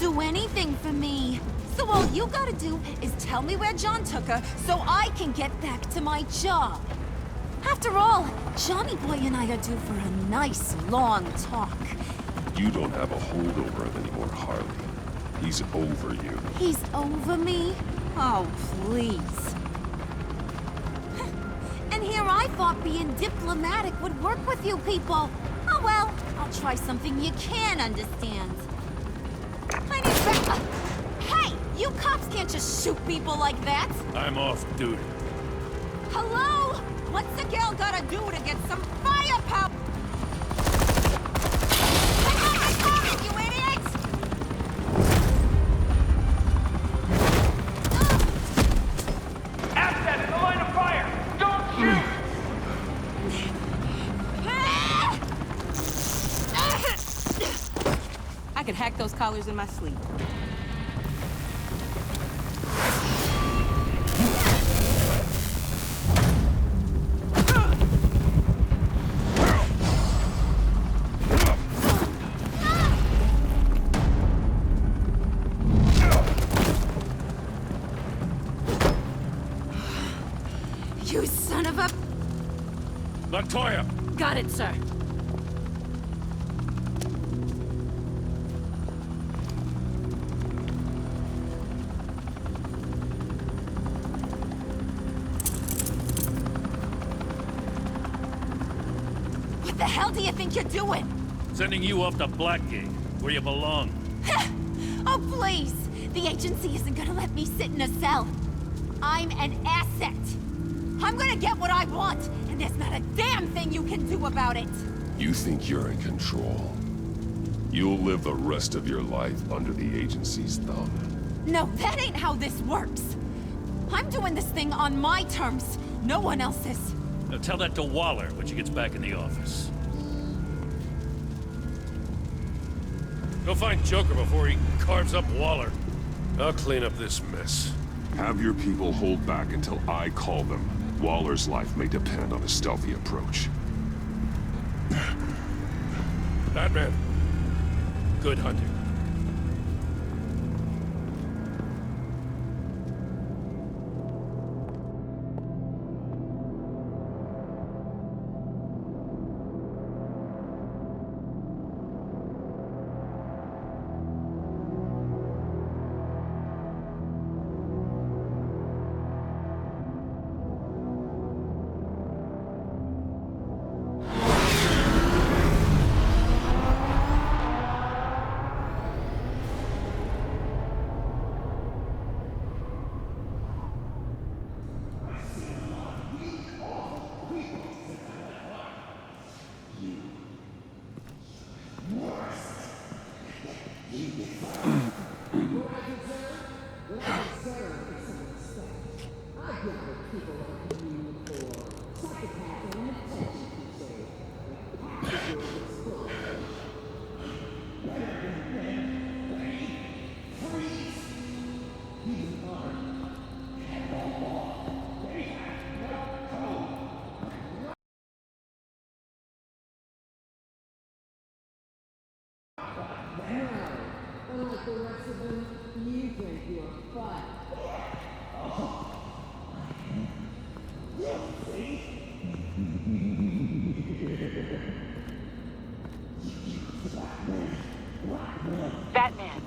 do anything for me. So all you gotta do is tell me where John took her so I can get back to my job. After all, Johnny Boy and I are due for a nice, long talk. You don't have a hold over him anymore, Harley. He's over you. He's over me? Oh, please. And here I thought being diplomatic would work with you people. Oh well, I'll try something you can understand. I need Hey! You cops can't just shoot people like that! I'm off duty. Hello? What's a girl gotta do to get some firepower? I got my comment, you idiot! Asset in the line of fire! Don't shoot! I could hack those collars in my sleep. You son of a... Latoya! Got it, sir. What the hell do you think you're doing? Sending you off to Blackgate, where you belong. Oh, please! The agency isn't gonna let me sit in a cell. I'm an asset. I'm gonna get what I want, and there's not a damn thing you can do about it. You think you're in control. You'll live the rest of your life under the agency's thumb. No, that ain't how this works. I'm doing this thing on my terms, no one else's. Now tell that to Waller when she gets back in the office. Go find Joker before he carves up Waller. I'll clean up this mess. Have your people hold back until I call them. Waller's life may depend on a stealthy approach. Batman, good hunting. Unlike the rest of them, you think you're fun. Batman.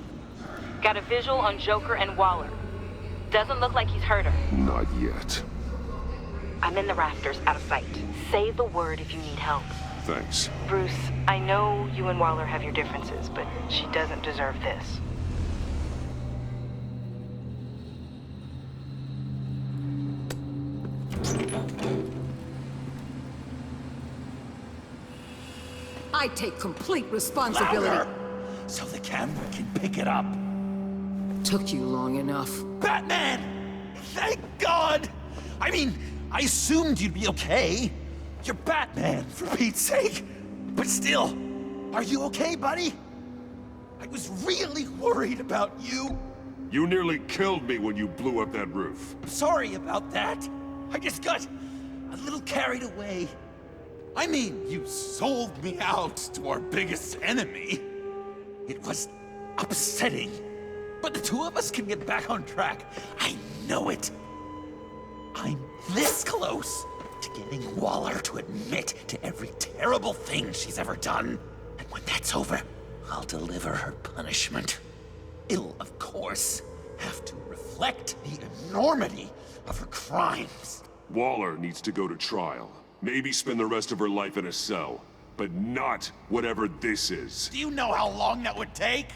Got a visual on Joker and Waller. Doesn't look like he's hurt her. Not yet. I'm in the rafters, out of sight. Say the word if you need help. Thanks. Bruce, I know you and Waller have your differences, but she doesn't deserve this. I take complete responsibility. Louder! So the camera can pick it up. Took you long enough. Batman! Thank God! I mean, I assumed you'd be okay. You're Batman, for Pete's sake. But still, are you okay, buddy? I was really worried about you. You nearly killed me when you blew up that roof. Sorry about that. I just got a little carried away. I mean, you sold me out to our biggest enemy. It was upsetting. But the two of us can get back on track. I know it. I'm this close to getting Waller to admit to every terrible thing she's ever done. And when that's over, I'll deliver her punishment. It'll, of course, have to reflect the enormity of her crimes. Waller needs to go to trial. Maybe spend the rest of her life in a cell. But not whatever this is. Do you know how long that would take?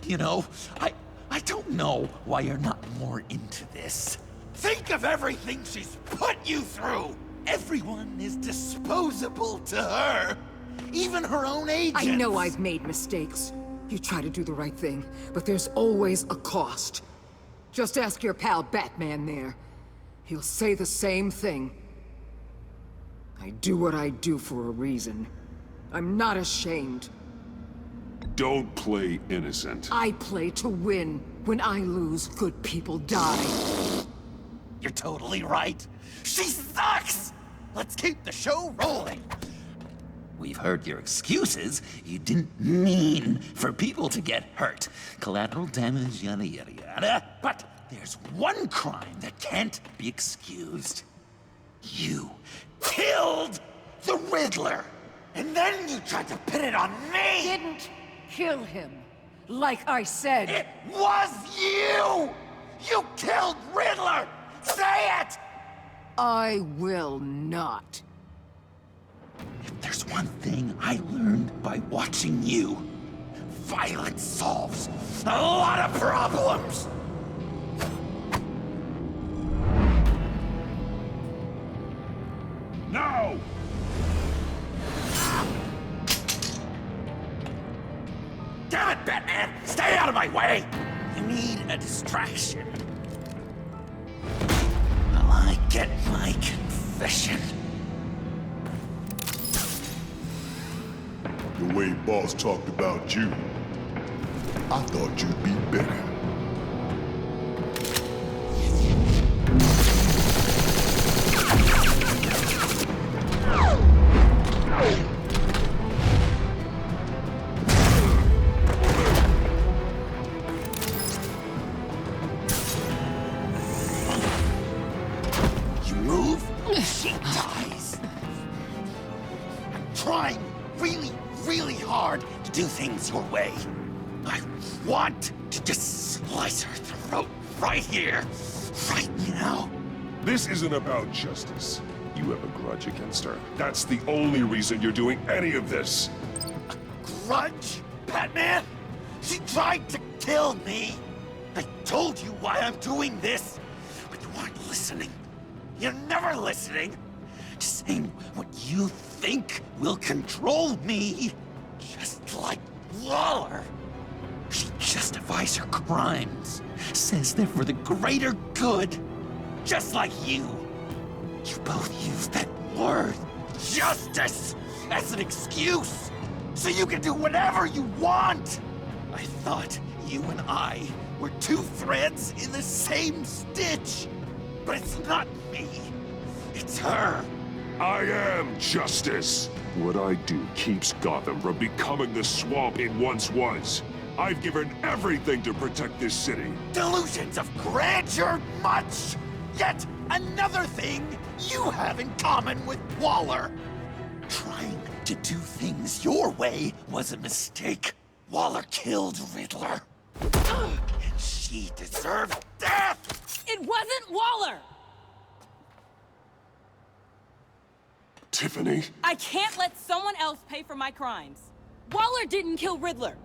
You know, I don't know why you're not more into this. Think of everything she's put you through! Everyone is disposable to her. Even her own agents. I know I've made mistakes. You try to do the right thing, but there's always a cost. Just ask your pal Batman there. He'll say the same thing. I do what I do for a reason. I'm not ashamed. Don't play innocent. I play to win. When I lose, good people die. You're totally right. She sucks! Let's keep the show rolling. We've heard your excuses. You didn't mean for people to get hurt. Collateral damage, yada yada yada. But there's one crime that can't be excused. You killed the Riddler! And then you tried to pin it on me! Didn't kill him. Like I said. It was you! You killed Riddler! Say it! I will not. If there's one thing I learned by watching you, violence solves a lot of problems! No! Damn it, Batman! Stay out of my way! You need a distraction. While I get my confession. The way Boss talked about you, I thought you'd be better. You move, she dies. I'm trying really hard to do things your way. I want to just slice her throat right here, right now. This isn't about justice. You have a grudge against her. That's the only reason you're doing any of this. Grudge? Batman? She tried to kill me. I told you why I'm doing this, but you aren't listening. You're never listening. Just saying what you think will control me. Just like Waller. She justifies her crimes. Says they're for the greater good. Just like you. You both use that word, justice, as an excuse. So you can do whatever you want. I thought you and I were two threads in the same stitch. But it's not me. It's her. I am justice. What I do keeps Gotham from becoming the swamp it once was. I've given everything to protect this city. Delusions of grandeur much. Yet another thing you have in common with Waller. Trying to do things your way was a mistake. Waller killed Riddler. And she deserved death! It wasn't Waller! Tiffany? I can't let someone else pay for my crimes. Waller didn't kill Riddler.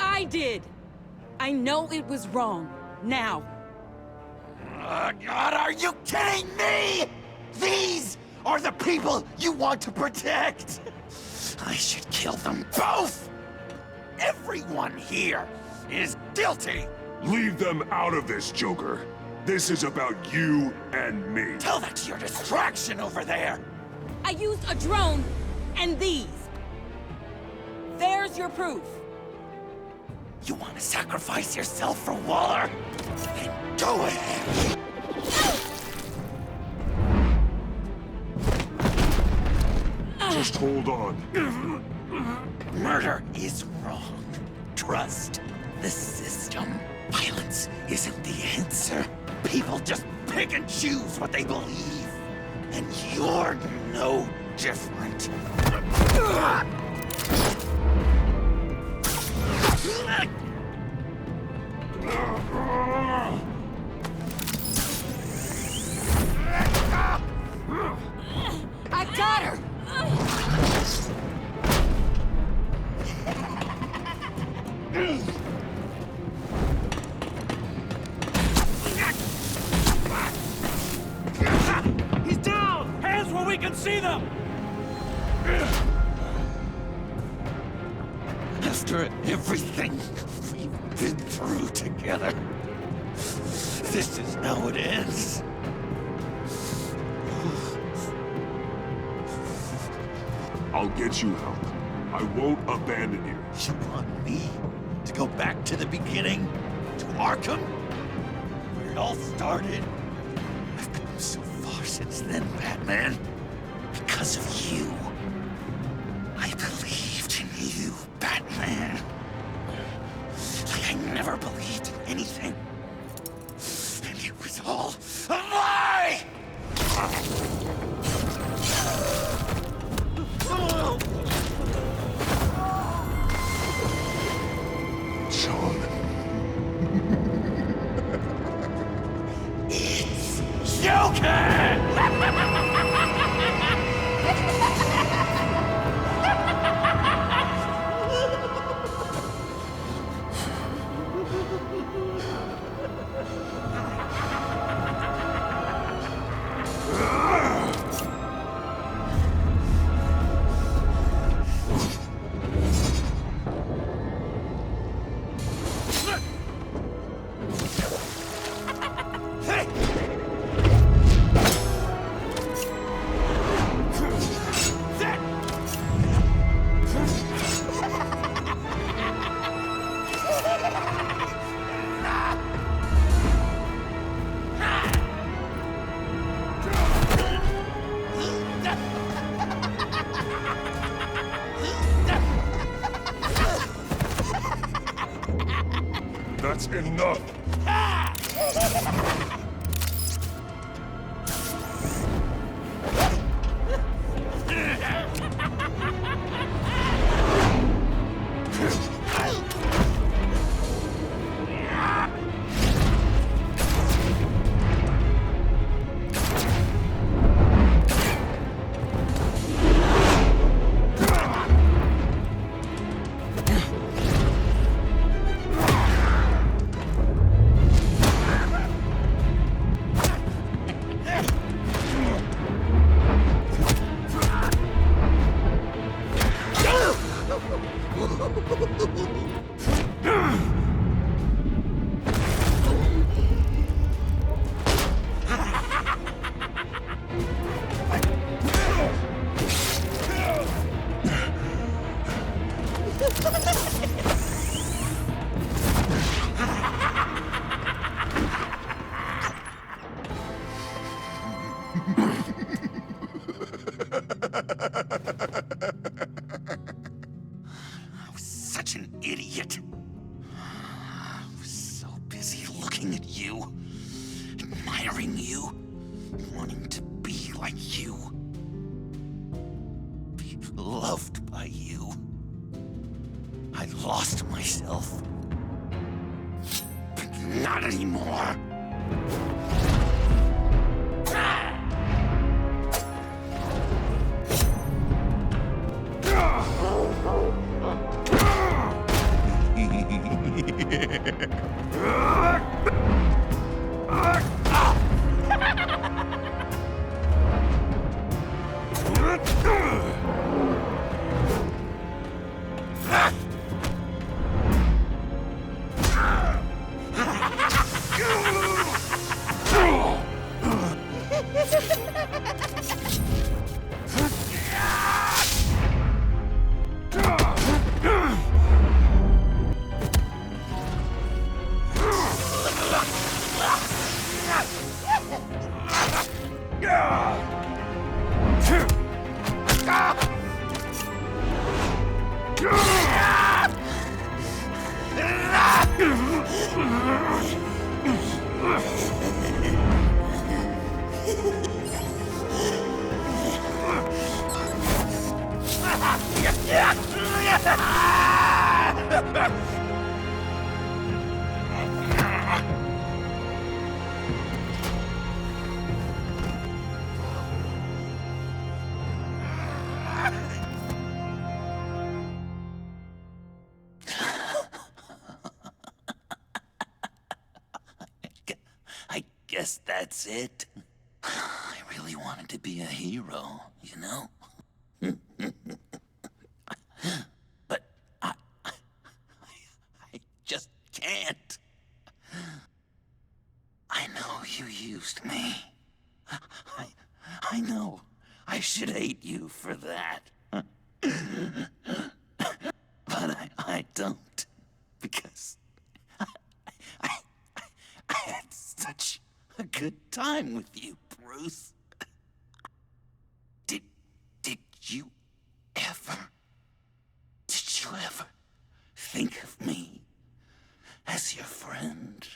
I did. I know it was wrong. Now. God, are you kidding me? These are the people you want to protect. I should kill them both. Everyone here is guilty. Leave them out of this, Joker. This is about you and me. Tell that to your distraction over there. I used a drone and these. There's your proof. You want to sacrifice yourself for Waller? Then go ahead. Just hold on. Murder is wrong. trust the system. Violence isn't the answer. People just pick and choose what they believe. And you're no different. I got her! He's down! Hands where we can see them! After everything we've been through together, this is how it ends. I'll get you help. I won't abandon you. You want me to go back to the beginning? To Arkham? Where it all started? I've come so far since then, Batman. Because of you. I believed in you, Batman. Like I never believed in anything. And it was all a lie! John. It's Joker! That's enough. I was such an idiot. I was so busy looking at you, admiring you, wanting to be like you. Be loved by you. I lost myself. But not anymore. I guess that's it. I really wanted to be a hero, you know? But I just can't. I know you used me. I know. I should hate you for that. But I don't. Because I had such a good time with you, Bruce. Did you ever think of me as your friend?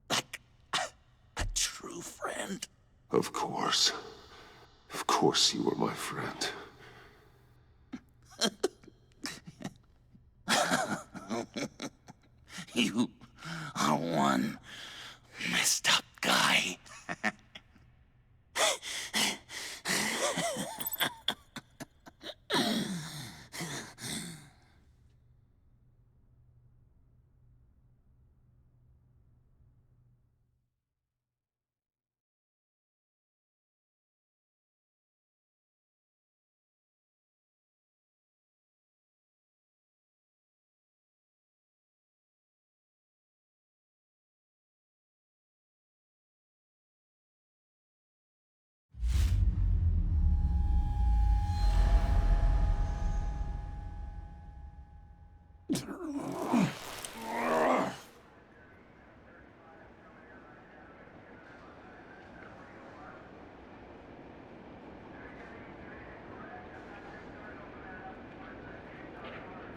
Like a true friend? Of course. Of course you were my friend. You are one messed up guy.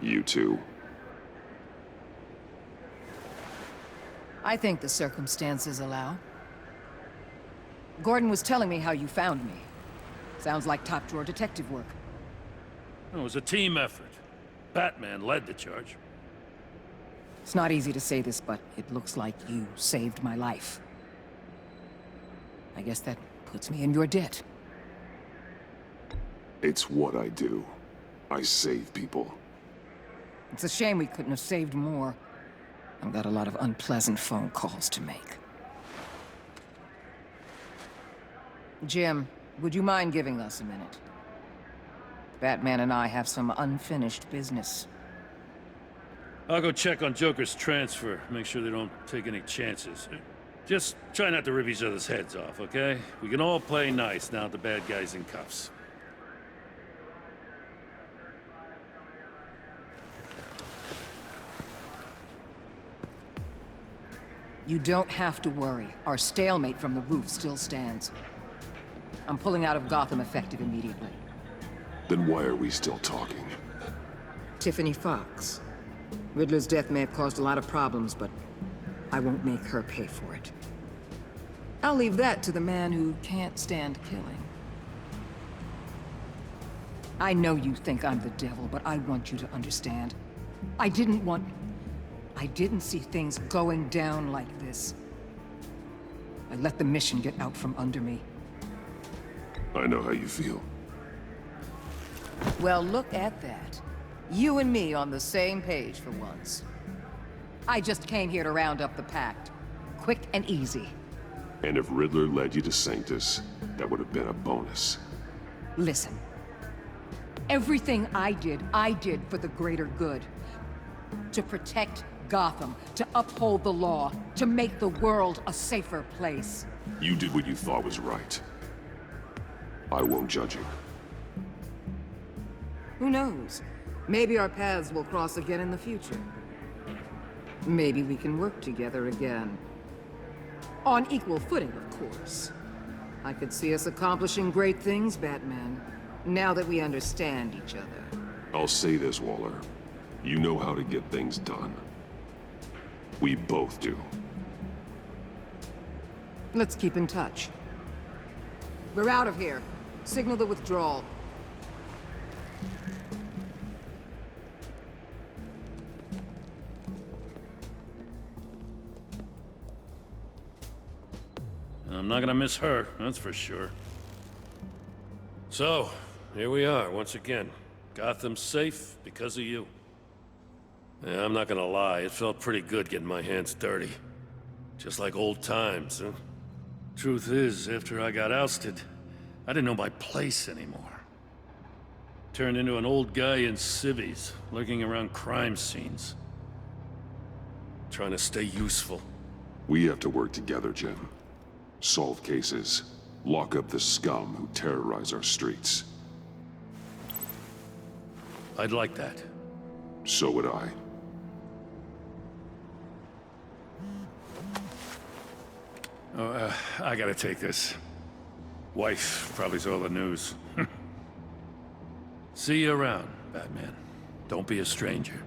You too. I think the circumstances allow. Gordon was telling me how you found me. Sounds like top-drawer detective work. It was a team effort. Batman led the charge. It's not easy to say this, but it looks like you saved my life. I guess that puts me in your debt. It's what I do. I save people. It's a shame we couldn't have saved more. I've got a lot of unpleasant phone calls to make. Jim, would you mind giving us a minute? Batman and I have some unfinished business. I'll go check on Joker's transfer, make sure they don't take any chances. Just try not to rip each other's heads off, okay? We can all play nice now that the bad guy's in cuffs. You don't have to worry. Our stalemate from the roof still stands. I'm pulling out of Gotham effective immediately. Then why are we still talking? Tiffany Fox. Riddler's death may have caused a lot of problems, but I won't make her pay for it. I'll leave that to the man who can't stand killing. I know you think I'm the devil, but I want you to understand. I didn't see things going down like this. I let the mission get out from under me. I know how you feel. Well, look at that. You and me on the same page for once. I just came here to round up the pact. Quick and easy. And if Riddler led you to Sanctus, that would have been a bonus. Listen. Everything I did for the greater good. To protect Gotham, to uphold the law, to make the world a safer place. You did what you thought was right. I won't judge you. Who knows? Maybe our paths will cross again in the future. Maybe we can work together again. On equal footing, of course. I could see us accomplishing great things, Batman, now that we understand each other. I'll say this, Waller. You know how to get things done. We both do. Let's keep in touch. We're out of here. Signal the withdrawal. I'm not gonna miss her, that's for sure. So, here we are, once again. Gotham's safe because of you. Yeah, I'm not gonna lie, it felt pretty good getting my hands dirty. Just like old times, huh? Truth is, after I got ousted, I didn't know my place anymore. Turned into an old guy in civvies, lurking around crime scenes. Trying to stay useful. We have to work together, Jim. Solve cases. Lock up the scum who terrorize our streets. I'd like that. So would I. I gotta take this. Wife probably saw the news. See you around, Batman. Don't be a stranger.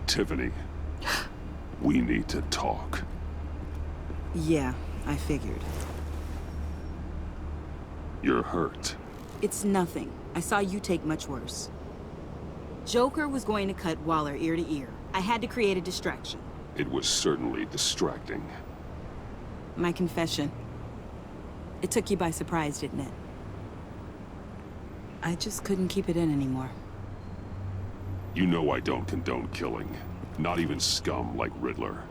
Tiffany, we need to talk. Yeah, I figured. You're hurt. It's nothing. I saw you take much worse. Joker was going to cut Waller ear to ear. I had to create a distraction. It was certainly distracting. My confession. It took you by surprise, didn't it? I just couldn't keep it in anymore. You know I don't condone killing. Not even scum like Riddler.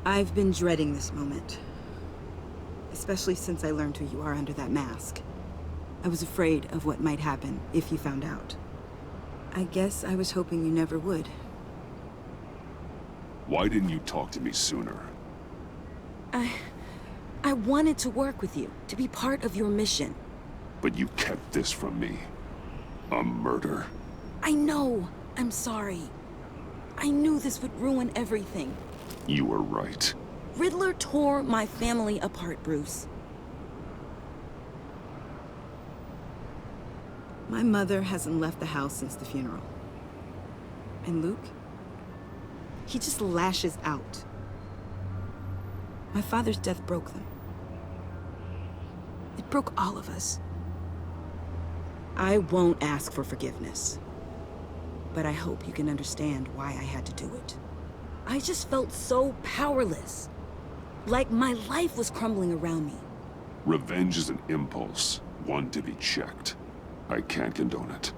I've been dreading this moment. Especially since I learned who you are under that mask. I was afraid of what might happen if you found out. I guess I was hoping you never would. Why didn't you talk to me sooner? I wanted to work with you, to be part of your mission. But you kept this from me. A murder. I know. I'm sorry. I knew this would ruin everything. You were right. Riddler tore my family apart, Bruce. My mother hasn't left the house since the funeral. And Luke? He just lashes out. My father's death broke them. It broke all of us. I won't ask for forgiveness. But I hope you can understand why I had to do it. I just felt so powerless. Like my life was crumbling around me. Revenge is an impulse, one to be checked. I can't condone it.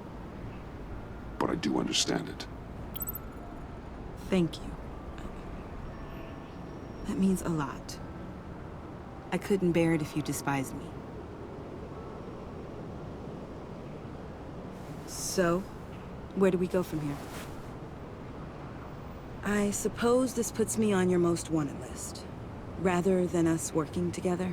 But I do understand it. Thank you. That means a lot. I couldn't bear it if you despised me. So, where do we go from here? I suppose this puts me on your most wanted list, rather than us working together.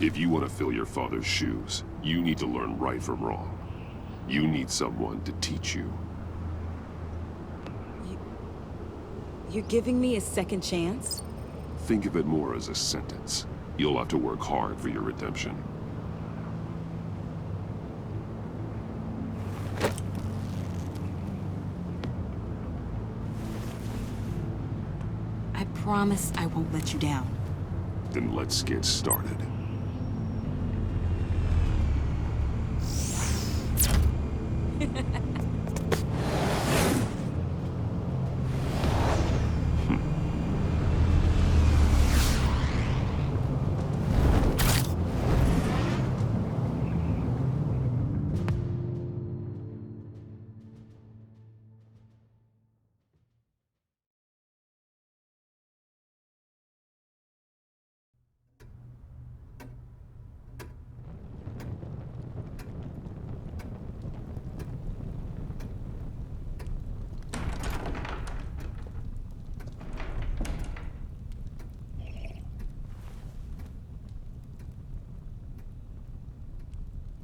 If you want to fill your father's shoes, you need to learn right from wrong. You need someone to teach you. You're giving me a second chance? Think of it more as a sentence. You'll have to work hard for your redemption. I promise I won't let you down. Then let's get started.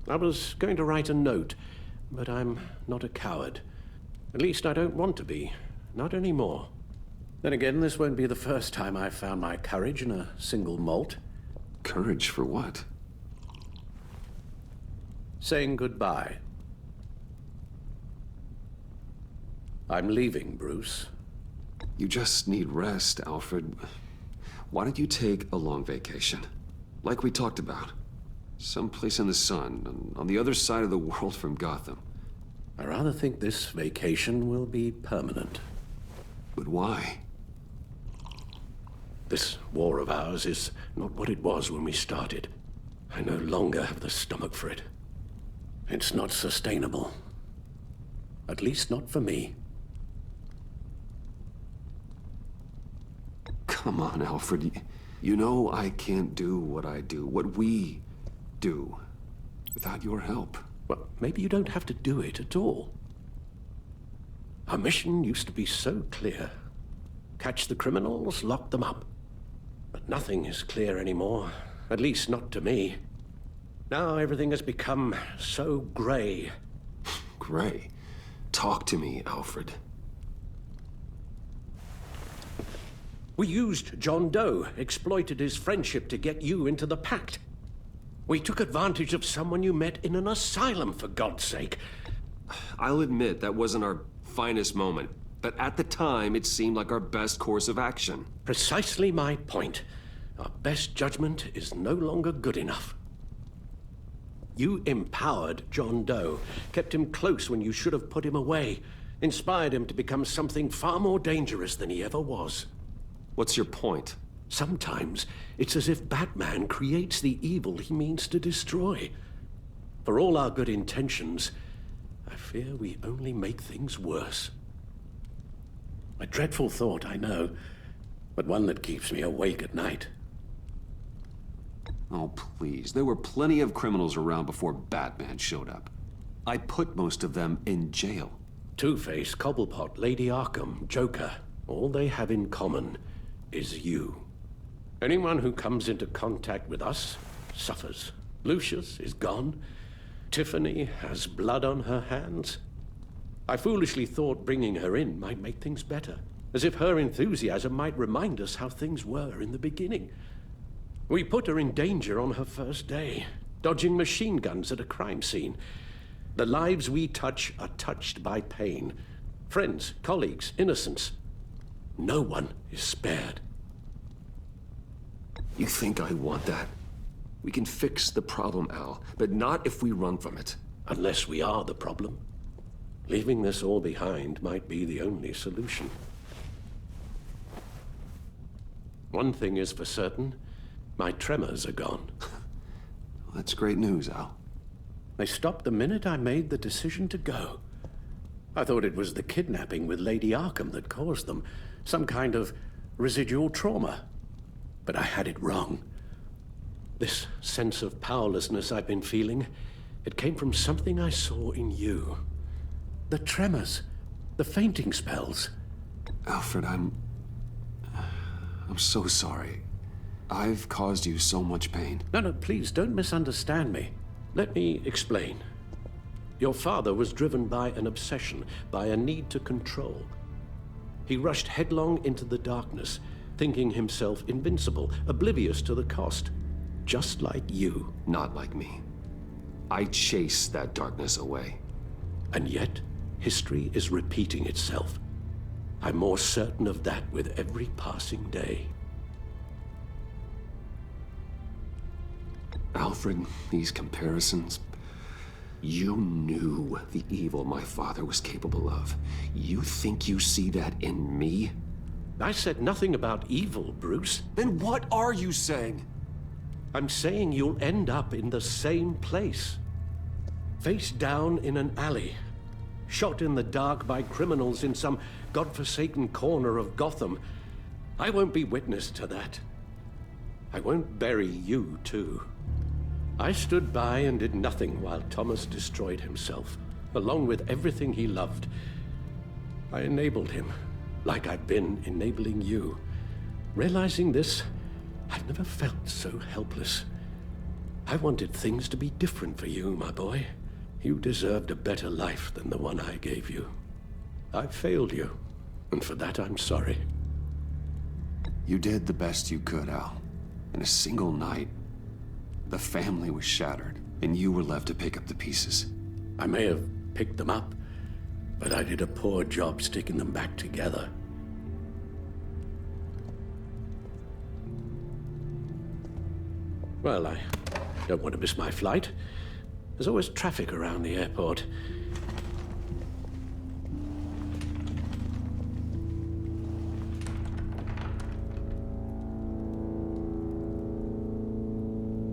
I was going to write a note, but I'm not a coward. At least I don't want to be. Not anymore. Then again, this won't be the first time I've found my courage in a single malt. Courage for what? Saying goodbye. I'm leaving, Bruce. You just need rest, Alfred. Why don't you take a long vacation? Like we talked about. Someplace in the sun, on the other side of the world from Gotham. I rather think this vacation will be permanent. But why? This war of ours is not what it was when we started. I no longer have the stomach for it. It's not sustainable. At least not for me. Come on, Alfred. You know I can't do what I do, what we do, without your help. Well, maybe you don't have to do it at all. Our mission used to be so clear. Catch the criminals, lock them up. But nothing is clear anymore, at least not to me. Now everything has become so gray. Gray? Talk to me, Alfred. We used John Doe, exploited his friendship to get you into the pact. We took advantage of someone you met in an asylum, for God's sake. I'll admit that wasn't our finest moment, but at the time it seemed like our best course of action. Precisely my point. Our best judgment is no longer good enough. You empowered John Doe, kept him close when you should have put him away, inspired him to become something far more dangerous than he ever was. What's your point? Sometimes it's as if Batman creates the evil he means to destroy. For all our good intentions, I fear we only make things worse. A dreadful thought, I know, but one that keeps me awake at night. Oh, please. There were plenty of criminals around before Batman showed up. I put most of them in jail. Two-Face, Cobblepot, Lady Arkham, Joker, all they have in common is you. Anyone who comes into contact with us suffers. Lucius is gone. Tiffany has blood on her hands. I foolishly thought bringing her in might make things better, as if her enthusiasm might remind us how things were in the beginning. We put her in danger on her first day, dodging machine guns at a crime scene. The lives we touch are touched by pain. Friends, colleagues, innocents. No one is spared. You think I want that? We can fix the problem, Al, but not if we run from it. Unless we are the problem. Leaving this all behind might be the only solution. One thing is for certain, my tremors are gone. Well, that's great news, Al. They stopped the minute I made the decision to go. I thought it was the kidnapping with Lady Arkham that caused them, some kind of residual trauma. But I had it wrong. This sense of powerlessness I've been feeling, it came from something I saw in you. The tremors, the fainting spells. Alfred, I'm so sorry. I've caused you so much pain. No, please don't misunderstand me. Let me explain. Your father was driven by an obsession, by a need to control. He rushed headlong into the darkness, thinking himself invincible, oblivious to the cost. Just like you. Not like me. I chased that darkness away. And yet, history is repeating itself. I'm more certain of that with every passing day. Alfred, these comparisons... You knew the evil my father was capable of. You think you see that in me? I said nothing about evil, Bruce. Then what are you saying? I'm saying you'll end up in the same place. Face down in an alley. Shot in the dark by criminals in some godforsaken corner of Gotham. I won't be witness to that. I won't bury you, too. I stood by and did nothing while Thomas destroyed himself, along with everything he loved. I enabled him, like I've been enabling you. Realizing this, I've never felt so helpless. I wanted things to be different for you, my boy. You deserved a better life than the one I gave you. I failed you, and for that I'm sorry. You did the best you could, Al. In a single night, the family was shattered, and you were left to pick up the pieces. I may have picked them up, but I did a poor job sticking them back together. Well, I don't want to miss my flight. There's always traffic around the airport.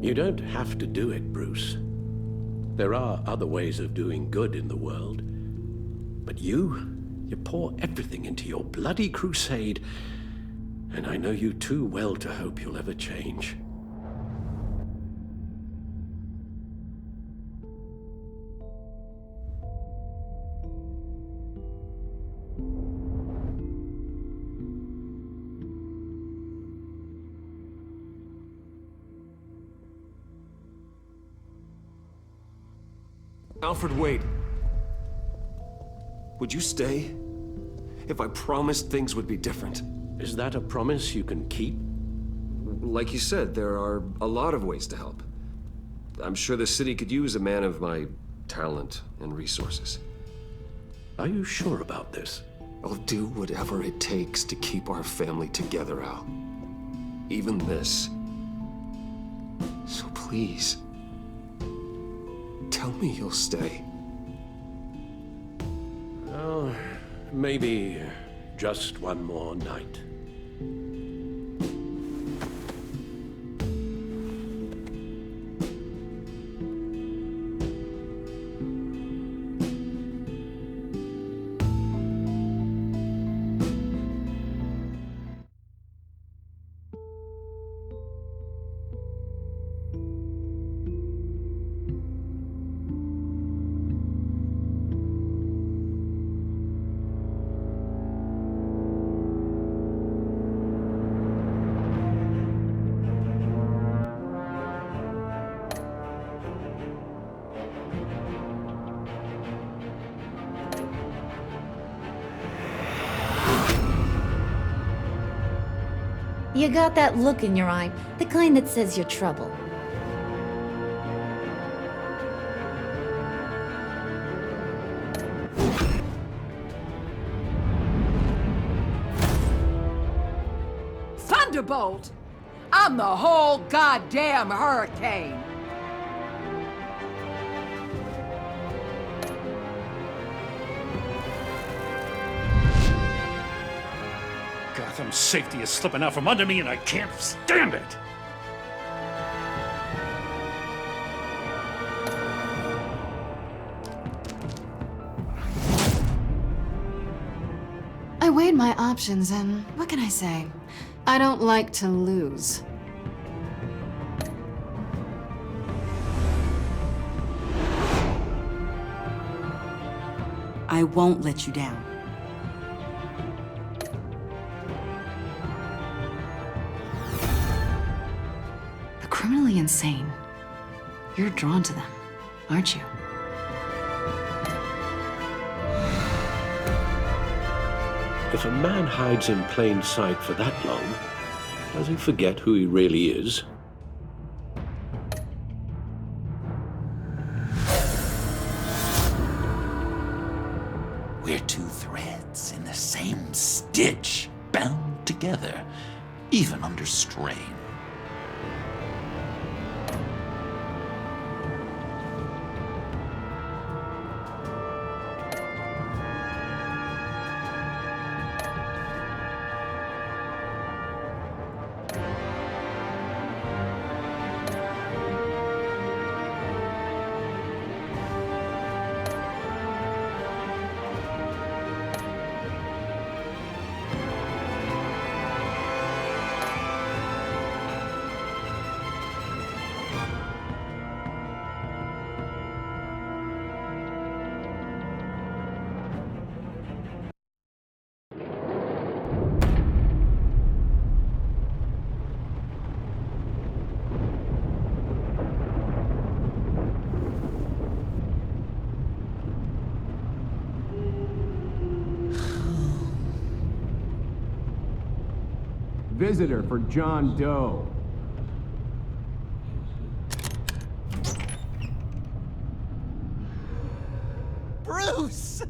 You don't have to do it, Bruce. There are other ways of doing good in the world. But you pour everything into your bloody crusade, and I know you too well to hope you'll ever change. Alfred, wait. Would you stay? If I promised things would be different. Is that a promise you can keep? Like you said, there are a lot of ways to help. I'm sure the city could use a man of my talent and resources. Are you sure about this? I'll do whatever it takes to keep our family together, Al. Even this. So please, tell me you'll stay. Well, maybe just one more night. You got that look in your eye, the kind that says you're trouble. Thunderbolt! I'm the whole goddamn hurricane! Gotham's safety is slipping out from under me and I can't stand it! I weighed my options and what can I say? I don't like to lose. I won't let you down. The criminally insane. You're drawn to them, aren't you? If a man hides in plain sight for that long, does he forget who he really is? We're two threads in the same stitch, bound together, even under strain. Visitor for John Doe. Bruce!